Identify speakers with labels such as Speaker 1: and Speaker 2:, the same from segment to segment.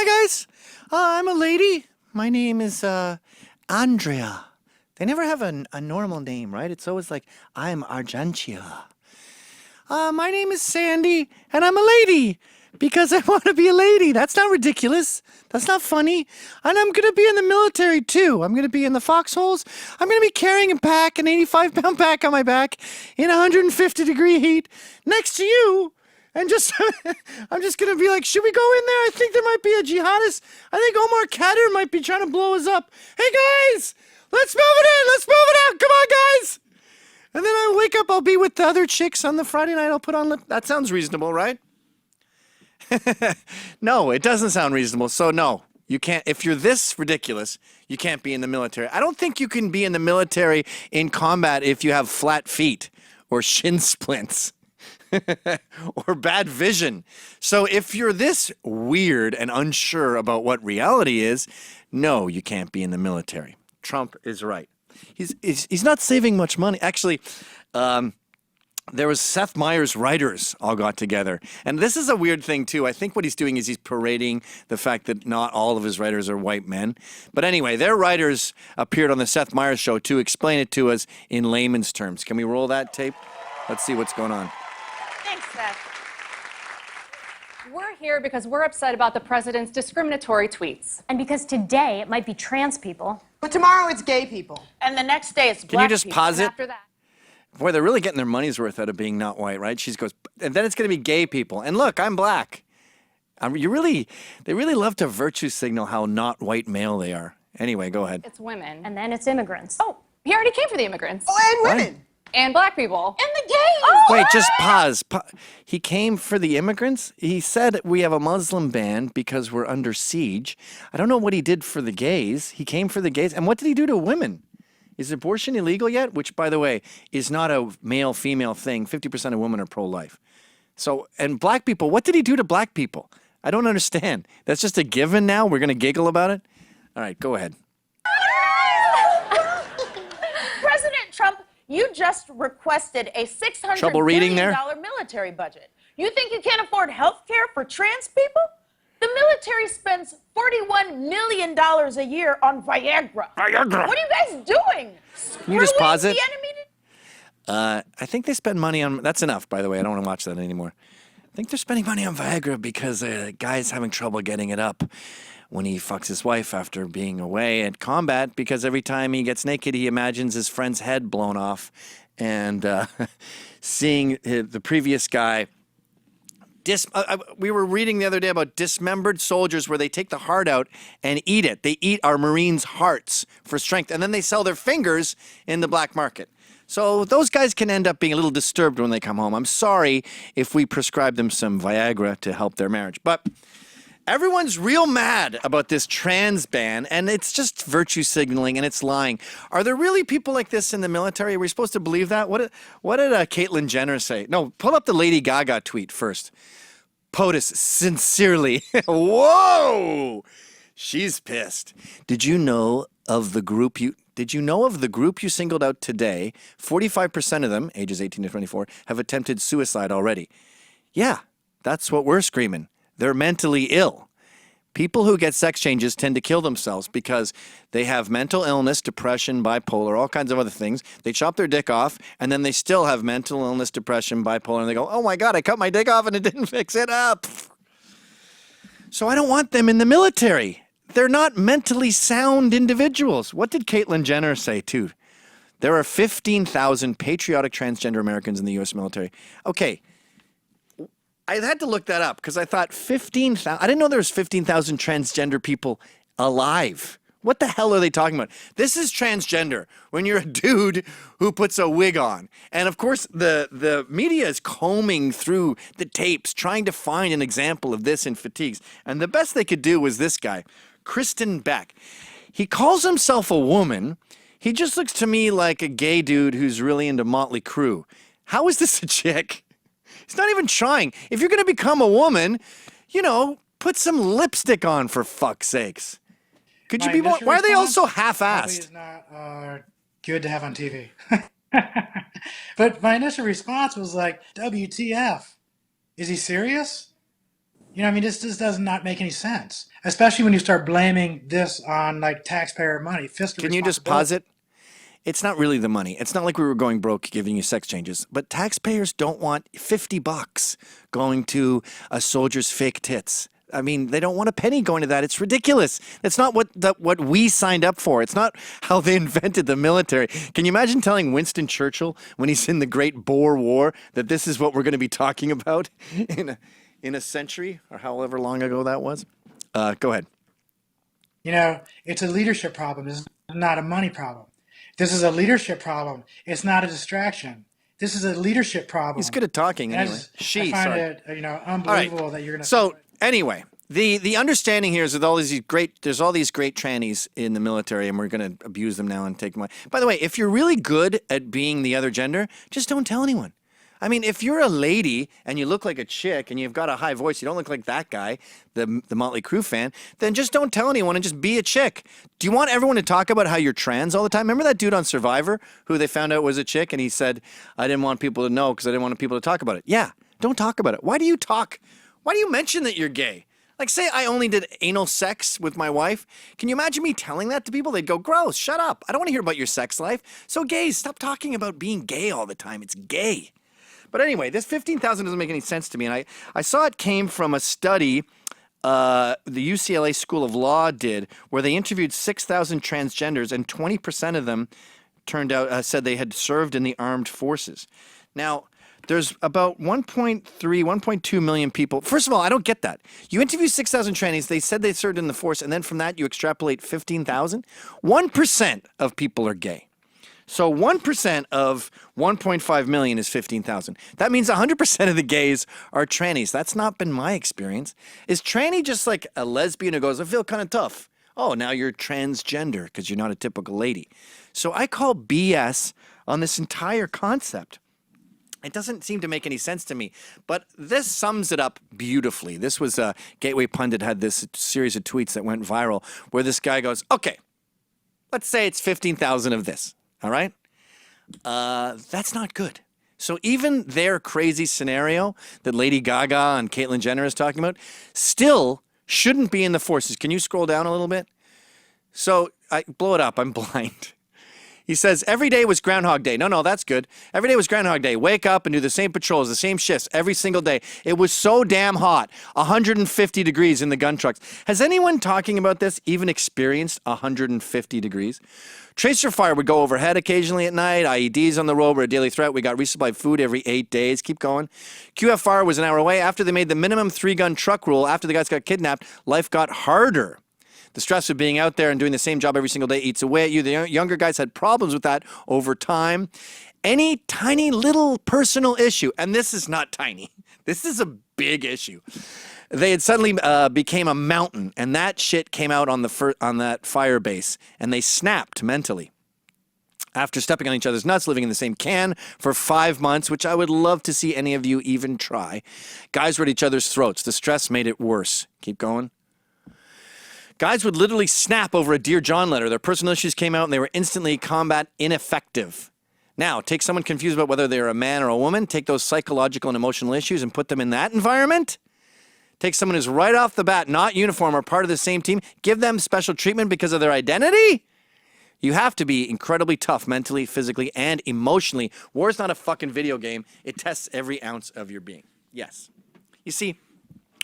Speaker 1: Hi, guys. I'm a lady. My name is Andrea. They never have a normal name, right? It's always like, I'm Argentia. My name is Sandy, and I'm a lady because I want to be a lady. That's not ridiculous. That's not funny. And I'm going to be in the military, too. I'm going to be in the foxholes. I'm going to be carrying a pack, an 85-pound pack on my back in 150-degree heat next to you. And just, I'm just going to be like, should we go in there? I think there might be a jihadist. I think Omar Khadr might be trying to blow us up. Hey, guys, let's move it in. Let's move it out. Come on, guys. And then I'll wake up, I'll be with the other chicks on the Friday night, I'll put on lip. That sounds reasonable, right? No, it doesn't sound reasonable. So no, you can't. If you're this ridiculous, you can't be in the military. I don't think you can be in the military in combat if you have flat feet or shin splints or bad vision. So if you're this weird and unsure about what reality is, no, you can't be in the military. Trump is right. He's not saving much money. Actually, there was Seth Meyers' writers all got together. And this is a weird thing, too. I think what he's doing is he's parading the fact that not all of his writers are white men. But anyway, their writers appeared on the Seth Meyers show to explain it to us in layman's terms. Can we roll that tape? Let's see what's going on.
Speaker 2: Thanks, Seth. We're here because we're upset about the president's discriminatory tweets.
Speaker 3: And because today it might be trans people.
Speaker 4: But tomorrow it's gay people.
Speaker 2: And the next day it's black people.
Speaker 1: Can you just pause
Speaker 2: And
Speaker 1: it?
Speaker 2: after that.
Speaker 1: Boy, they're really getting their money's worth out of being not white, right? She goes, and then it's going to be gay people. And look, I'm black. They really love to virtue signal how not white male they are. Anyway, go ahead.
Speaker 2: It's women.
Speaker 3: And then it's immigrants.
Speaker 2: Oh, he already came for the immigrants.
Speaker 4: Oh, and women.
Speaker 2: And black people.
Speaker 4: And the gays.
Speaker 2: Oh,
Speaker 1: Wait, just pause. He came for the immigrants? He said we have a Muslim ban because we're under siege. I don't know what he did for the gays. He came for the gays. And what did he do to women? Is abortion illegal yet? Which, by the way, is not a male-female thing. 50% of women are pro-life. So, and black people, what did he do to black people? I don't understand. That's just a given now? We're going to giggle about it? All right, go ahead.
Speaker 5: President Trump, you just requested a $600
Speaker 1: Trouble reading
Speaker 5: billion
Speaker 1: there?
Speaker 5: military budget. You think you can't afford health care for trans people? The military spends $41 million a year on Viagra.
Speaker 1: Viagra.
Speaker 5: What are you guys doing?
Speaker 1: Can you just pause it?
Speaker 5: The enemy?
Speaker 1: I think they spend money on... That's enough, by the way. I don't want to watch that anymore. I think they're spending money on Viagra because a guy's having trouble getting it up when he fucks his wife after being away at combat, because every time he gets naked, he imagines his friend's head blown off. And seeing the previous guy... we were reading the other day about dismembered soldiers where they take the heart out and eat it. They eat our Marines' hearts for strength, and then they sell their fingers in the black market. So those guys can end up being a little disturbed when they come home. I'm sorry if we prescribe them some Viagra to help their marriage. But everyone's real mad about this trans ban, and it's just virtue signaling, and it's lying. Are there really people like this in the military? Are we supposed to believe that? What did Caitlyn Jenner say? No, pull up the Lady Gaga tweet first. POTUS, sincerely. Whoa! She's pissed. Did you know of the group you singled out today? 45% of them, ages 18 to 24, have attempted suicide already. Yeah, that's what we're screaming. They're mentally ill. People who get sex changes tend to kill themselves because they have mental illness, depression, bipolar, all kinds of other things. They chop their dick off, and then they still have mental illness, depression, bipolar, and they go, oh my God, I cut my dick off and it didn't fix it up. So I don't want them in the military. They're not mentally sound individuals. What did Caitlyn Jenner say, too? There are 15,000 patriotic transgender Americans in the U.S. military. Okay. I had to look that up because I thought 15,000. I didn't know there was 15,000 transgender people alive. What the hell are they talking about? This is transgender when you're a dude who puts a wig on. And of course, the media is combing through the tapes trying to find an example of this in fatigues. And the best they could do was this guy, Kristen Beck. He calls himself a woman. He just looks to me like a gay dude who's really into Motley Crue. How is this a chick? He's not even trying. If you're going to become a woman, put some lipstick on, for fuck's sakes. Could you be more? Why are they all so half-assed?
Speaker 6: Is not good to have on TV. But my initial response was like, WTF? Is he serious? You know, I mean, this does not make any sense, especially when you start blaming this on like taxpayer money, fiscal
Speaker 1: Can you just
Speaker 6: responsibility.
Speaker 1: pause it? It's not really the money. It's not like we were going broke giving you sex changes, but taxpayers don't want $50 going to a soldier's fake tits. I mean, they don't want a penny going to that. It's ridiculous. That's not what we signed up for. It's not how they invented the military. Can you imagine telling Winston Churchill when he's in the Great Boer War that this is what we're going to be talking about in a century or however long ago that was? Go ahead.
Speaker 6: You know, it's a leadership problem. It's not a money problem. This is a leadership problem. It's not a distraction. This is a leadership problem.
Speaker 1: He's good at talking
Speaker 6: And
Speaker 1: anyway.
Speaker 6: I find it, you know, unbelievable that you're going to.
Speaker 1: So anyway, the understanding here is that there's all these great trannies in the military, and we're going to abuse them now and take them away. By the way, if you're really good at being the other gender, just don't tell anyone. I mean, if you're a lady and you look like a chick and you've got a high voice, you don't look like that guy, the Motley Crue fan, then just don't tell anyone and just be a chick. Do you want everyone to talk about how you're trans all the time? Remember that dude on Survivor who they found out was a chick and he said, I didn't want people to know because I didn't want people to talk about it. Yeah, don't talk about it. Why do you mention that you're gay? Like, say I only did anal sex with my wife. Can you imagine me telling that to people? They'd go, gross, shut up. I don't want to hear about your sex life. So gays, stop talking about being gay all the time. It's gay. But anyway, this 15,000 doesn't make any sense to me. And I saw it came from a study the UCLA School of Law did where they interviewed 6,000 transgenders and 20% of them turned out said they had served in the armed forces. Now, there's about 1.2 million people. First of all, I don't get that. You interview 6,000 trannies, they said they served in the force, and then from that you extrapolate 15,000? 1% of people are gay. So 1% of 1.5 million is 15,000. That means 100% of the gays are trannies. That's not been my experience. Is tranny just like a lesbian who goes, I feel kind of tough? Oh, now you're transgender because you're not a typical lady. So I call BS on this entire concept. It doesn't seem to make any sense to me, but this sums it up beautifully. This was Gateway Pundit had this series of tweets that went viral where this guy goes, okay, let's say it's 15,000 of this. All right? That's not good. So even their crazy scenario that Lady Gaga and Caitlyn Jenner is talking about still shouldn't be in the forces. Can you scroll down a little bit? So I blow it up. I'm blind. He says, every day was Groundhog Day. No, that's good. Every day was Groundhog Day. Wake up and do the same patrols, the same shifts every single day. It was so damn hot. 150 degrees in the gun trucks. Has anyone talking about this even experienced 150 degrees? Tracer fire would go overhead occasionally at night. IEDs on the road were a daily threat. We got resupplied food every 8 days. Keep going. QF fire was an hour away. After they made the minimum 3-gun truck rule, after the guys got kidnapped, life got harder. The stress of being out there and doing the same job every single day eats away at you. The younger guys had problems with that over time. Any tiny little personal issue, and this is not tiny. This is a big issue. They had suddenly became a mountain, and that shit came out on that fire base, and they snapped mentally. After stepping on each other's nuts, living in the same can for 5 months, which I would love to see any of you even try. Guys were at each other's throats. The stress made it worse. Keep going. Guys would literally snap over a Dear John letter. Their personal issues came out and they were instantly combat ineffective. Now, take someone confused about whether they're a man or a woman, take those psychological and emotional issues and put them in that environment. Take someone who's right off the bat not uniform or part of the same team, give them special treatment because of their identity. You have to be incredibly tough mentally, physically, and emotionally. War's not a fucking video game. It tests every ounce of your being. Yes. You see,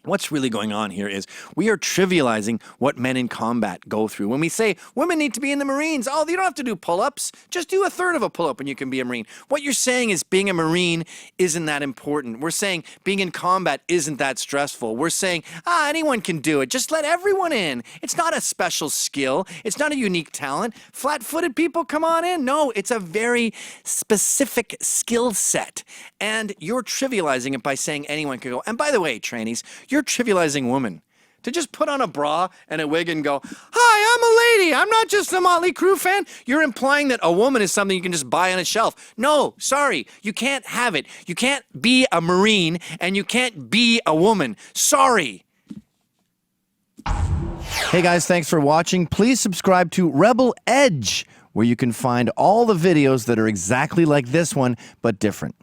Speaker 1: what's really going on here is we are trivializing what men in combat go through. When we say women need to be in the Marines, oh, you don't have to do pull-ups. Just do a third of a pull-up and you can be a Marine. What you're saying is being a Marine isn't that important. We're saying being in combat isn't that stressful. We're saying, anyone can do it. Just let everyone in. It's not a special skill. It's not a unique talent. Flat-footed people, come on in. No, it's a very specific skill set. And you're trivializing it by saying anyone can go. And by the way, trannies, you're trivializing women. To just put on a bra and a wig and go, hi, I'm a lady. I'm not just a Motley Crue fan. You're implying that a woman is something you can just buy on a shelf. No, sorry. You can't have it. You can't be a Marine and you can't be a woman. Sorry. Hey guys, thanks for watching. Please subscribe to Rebel Edge, where you can find all the videos that are exactly like this one, but different.